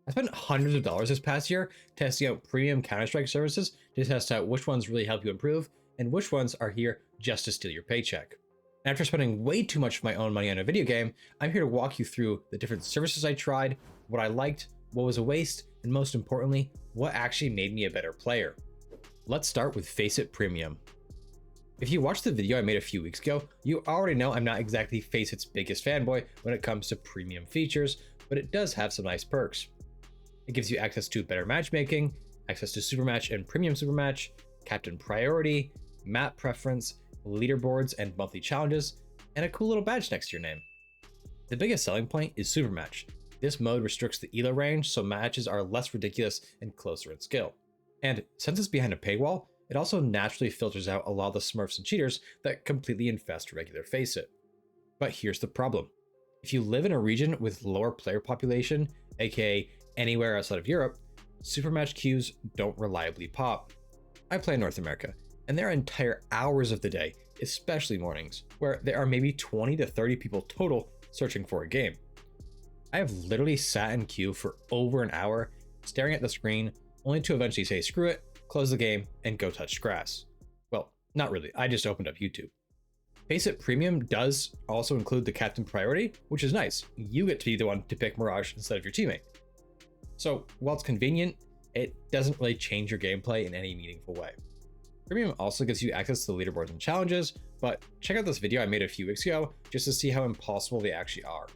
I spent hundreds of dollars this past year testing out premium Counter-Strike services to test out which ones really help you improve and which ones are here just to steal your paycheck. And after spending way too much of my own money on a video game, I'm here to walk you through the different services I tried, what I liked, what was a waste, and most importantly, what actually made me a better player. Let's start with Faceit Premium. If you watched the video I made a few weeks ago, you already know I'm not exactly Faceit's biggest fanboy when it comes to premium features, but it does have some nice perks. It gives you access to better matchmaking, access to Supermatch and Premium Supermatch, Captain Priority, map preference, leaderboards and monthly challenges, and a cool little badge next to your name. The biggest selling point is Supermatch. This mode restricts the elo range, so matches are less ridiculous and closer in skill. And since it's behind a paywall, it also naturally filters out a lot of the smurfs and cheaters that completely infest regular Faceit. But here's the problem. If you live in a region with lower player population, aka anywhere outside of Europe, Supermatch queues don't reliably pop. I play in North America, and there are entire hours of the day, especially mornings, where there are maybe 20 to 30 people total searching for a game. I have literally sat in queue for over an hour, staring at the screen, only to eventually say screw it, close the game, and go touch grass. Well, not really, I just opened up YouTube. Faceit Premium does also include the Captain Priority, which is nice. You get to be the one to pick Mirage instead of your teammate. So while it's convenient, it doesn't really change your gameplay in any meaningful way. Premium also gives you access to the leaderboards and challenges, but check out this video I made a few weeks ago just to see how impossible they actually are.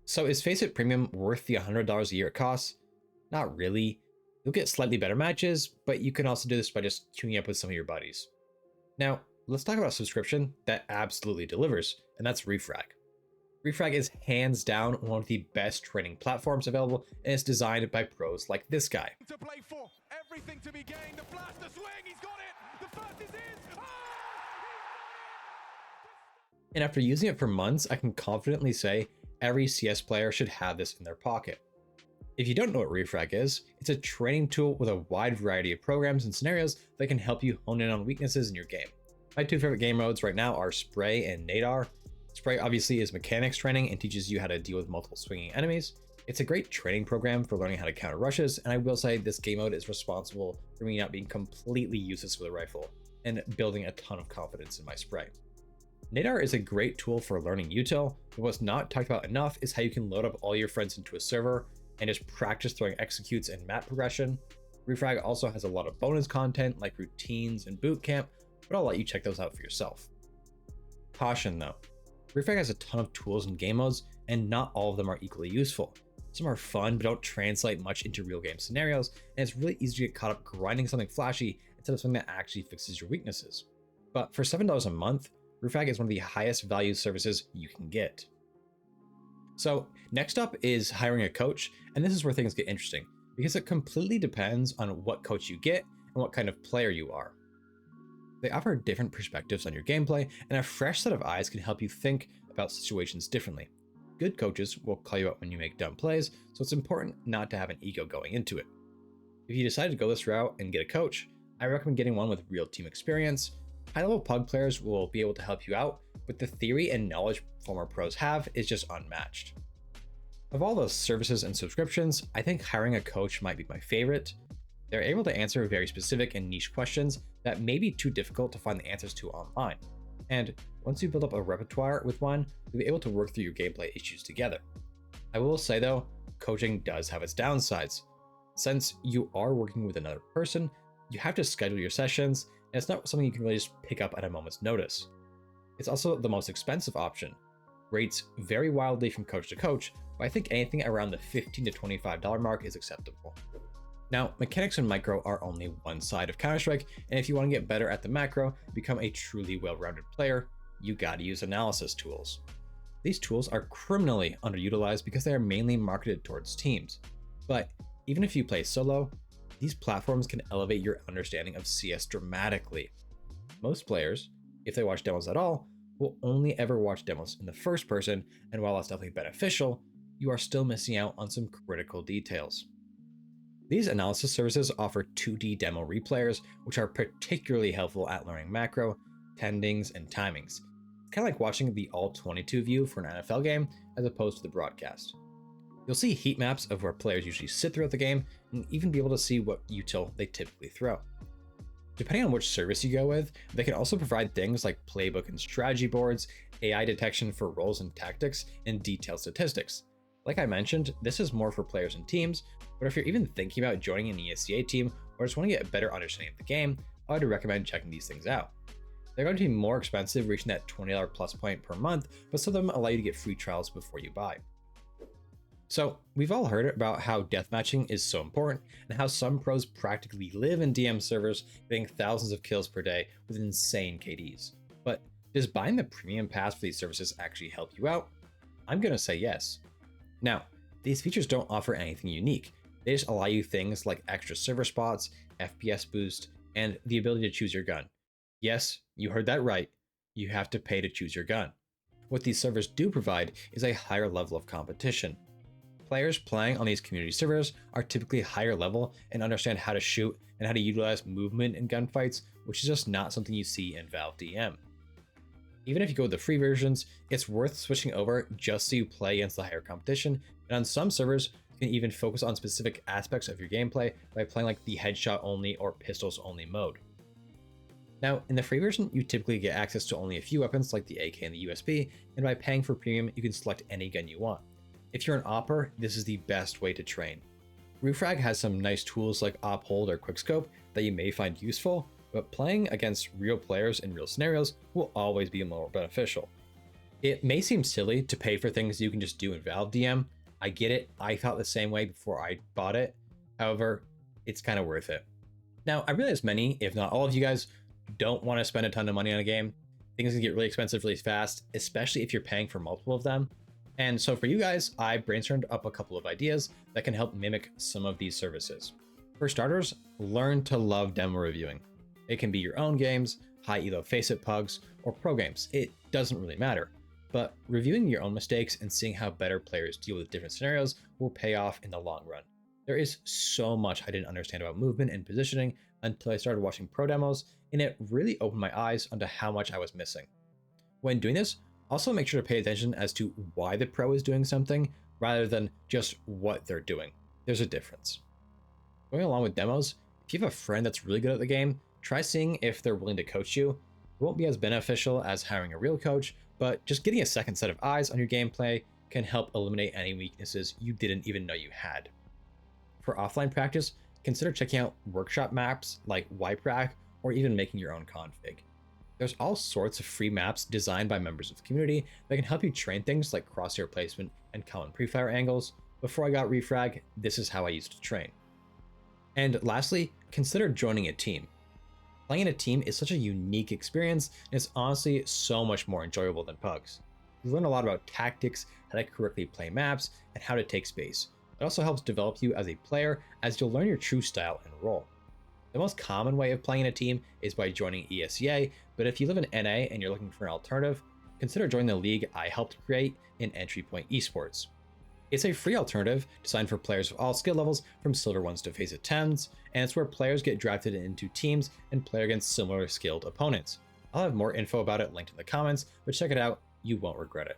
So is Faceit Premium worth the $100 a year it costs? Not really. You'll get slightly better matches, but you can also do this by just queuing up with some of your buddies. Now, let's talk about a subscription that absolutely delivers, and that's Refrag. Refrag is hands down one of the best training platforms available, and it's designed by pros like this guy. To play for, everything to be gained, the blast, the swing, he's got it, the first is in, And after using it for months, I can confidently say every CS player should have this in their pocket. If you don't know what Refrag is, it's a training tool with a wide variety of programs and scenarios that can help you hone in on weaknesses in your game. My two favorite game modes right now are Spray and Nadar. Spray obviously is mechanics training and teaches you how to deal with multiple swinging enemies. It's a great training program for learning how to counter rushes, and I will say this game mode is responsible for me not being completely useless with a rifle and building a ton of confidence in my Spray. Nadar is a great tool for learning util, but what's not talked about enough is how you can load up all your friends into a server and just practice throwing executes and map progression. Refrag also has a lot of bonus content like routines and boot camp, but I'll let you check those out for yourself. Caution though, Refrag has a ton of tools and game modes, and not all of them are equally useful. Some are fun but don't translate much into real game scenarios, and it's really easy to get caught up grinding something flashy instead of something that actually fixes your weaknesses. But for $7 a month, Refrag is one of the highest value services you can get. So next up is hiring a coach, and this is where things get interesting because it completely depends on what coach you get and what kind of player you are. They offer different perspectives on your gameplay, and a fresh set of eyes can help you think about situations differently. Good coaches will call you out when you make dumb plays, so it's important not to have an ego going into it. If you decide to go this route and get a coach, I recommend getting one with real team experience. High-level pug players will be able to help you out, but the theory and knowledge former pros have is just unmatched. Of all those services and subscriptions, I think hiring a coach might be my favorite. They're able to answer very specific and niche questions that may be too difficult to find the answers to online. And once you build up a repertoire with one, you'll be able to work through your gameplay issues together. I will say though, coaching does have its downsides. Since you are working with another person, you have to schedule your sessions, and it's not something you can really just pick up at a moment's notice. It's also the most expensive option. Rates vary wildly from coach to coach, but I think anything around the $15 to $25 mark is acceptable. Now, mechanics and micro are only one side of Counter-Strike, and if you want to get better at the macro, become a truly well-rounded player, you gotta use analysis tools. These tools are criminally underutilized because they are mainly marketed towards teams. But even if you play solo, these platforms can elevate your understanding of CS dramatically. Most players, if they watch demos at all, will only ever watch demos in the first person, and while that's definitely beneficial, you are still missing out on some critical details. These analysis services offer 2D demo replayers, which are particularly helpful at learning macro, tendings, and timings. It's kind of like watching the all-22 view for an NFL game as opposed to the broadcast. You'll see heat maps of where players usually sit throughout the game, and even be able to see what util they typically throw. Depending on which service you go with, they can also provide things like playbook and strategy boards, AI detection for roles and tactics, and detailed statistics. Like I mentioned, this is more for players and teams, but if you're even thinking about joining an ESEA team or just want to get a better understanding of the game, I would recommend checking these things out. They're going to be more expensive, reaching that $20 plus point per month, but some of them allow you to get free trials before you buy. So, we've all heard about how deathmatching is so important and how some pros practically live in DM servers, getting thousands of kills per day with insane KDs. But does buying the premium pass for these services actually help you out? I'm gonna say yes. Now, these features don't offer anything unique. They just allow you things like extra server spots, FPS boost, and the ability to choose your gun. Yes, you heard that right. You have to pay to choose your gun. What these servers do provide is a higher level of competition. Players playing on these community servers are typically higher level and understand how to shoot and how to utilize movement in gunfights, which is just not something you see in Valve DM. Even if you go with the free versions, it's worth switching over just so you play against the higher competition, and on some servers, you can even focus on specific aspects of your gameplay by playing like the headshot only or pistols only mode. Now, in the free version, you typically get access to only a few weapons like the AK and the USB, and by paying for premium, you can select any gun you want. If you're an opper, this is the best way to train. Refrag has some nice tools like op hold or quickscope that you may find useful, but playing against real players in real scenarios will always be more beneficial. It may seem silly to pay for things you can just do in Valve DM. I get it, I thought the same way before I bought it. However, it's kind of worth it. Now, I realize many, if not all of you guys, don't want to spend a ton of money on a game. Things can get really expensive really fast, especially if you're paying for multiple of them. And so for you guys, I brainstormed up a couple of ideas that can help mimic some of these services. For starters, learn to love demo reviewing. It can be your own games, high elo Faceit pugs, or pro games. It doesn't really matter. But reviewing your own mistakes and seeing how better players deal with different scenarios will pay off in the long run. There is so much I didn't understand about movement and positioning until I started watching pro demos, and it really opened my eyes onto how much I was missing. When doing this, also make sure to pay attention as to why the pro is doing something rather than just what they're doing. There's a difference. Going along with demos, if you have a friend that's really good at the game, try seeing if they're willing to coach you. It won't be as beneficial as hiring a real coach, but just getting a second set of eyes on your gameplay can help eliminate any weaknesses you didn't even know you had. For offline practice, consider checking out workshop maps like Refrag or even making your own config. There's all sorts of free maps designed by members of the community that can help you train things like crosshair placement and common pre-fire angles. Before I got Refrag, this is how I used to train. And lastly, consider joining a team. Playing in a team is such a unique experience, and it's honestly so much more enjoyable than pugs. You learn a lot about tactics, how to correctly play maps, and how to take space. It also helps develop you as a player, as you'll learn your true style and role. The most common way of playing in a team is by joining ESEA, but if you live in NA and you're looking for an alternative, consider joining the league I helped create in Entry Point Esports. It's a free alternative designed for players of all skill levels from Silver 1s to Faceit 10s, and it's where players get drafted into teams and play against similar skilled opponents. I'll have more info about it linked in the comments, but check it out, you won't regret it.